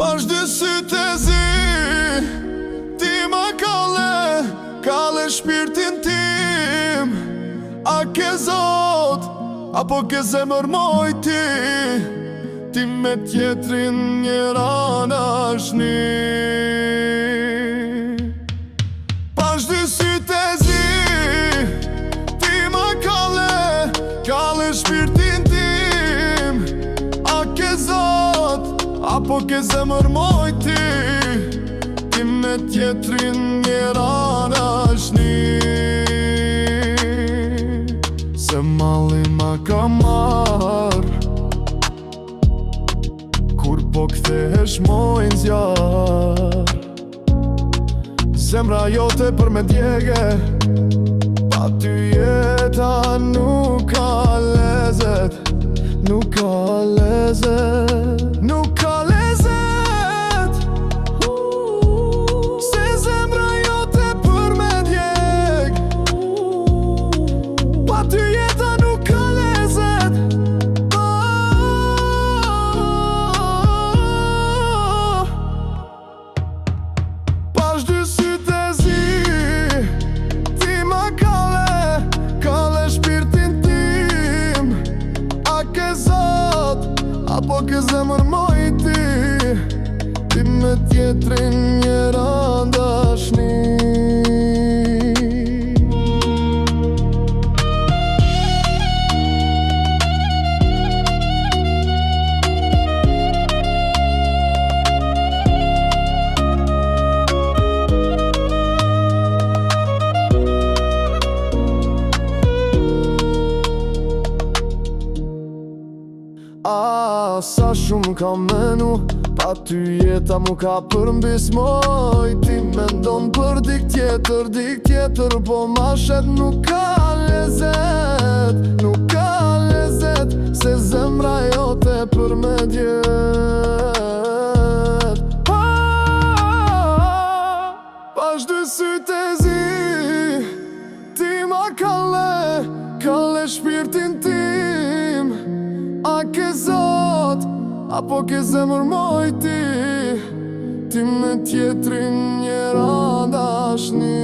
Pash dy sytë e zi, ti ma kalle shpirtin tim. A ke Zot, apo ke zemër mojti, ti me tjetrin njëra dashni. Pash dy sytë e zi, ti ma kalle shpirtin tim. A ke Zot, apo ke zemër mojti, ti me tjetrin njëra dashni. Se malli ma ka marr, kur po kthehesh mojnë zjarr. Zemra jote për me djege, pa ty jeta nuk ka lezet. Nuk ka lezet, nuk ka lezet. Se zemra jote për me djeg, pa ty jeta nuk ka lezet. Pash dy sytë e zi, ti ma kalle shpirtin tim. A ke Zot, apo ke zemër mojti, ti me tjetrin njëra dashni. Sa shumë ka menu, pa ty jeta mu ka përmbis moj. Ti mendon për dik tjetër, po ma shet nuk ka lezet. Nuk ka lezet, se zemra jote për me djet. Pash dy sytë e zi, ti ma kalle shpirtin tim. A ke Zot, apo ke zemër mojti, ti me tjetrin njëra dashni.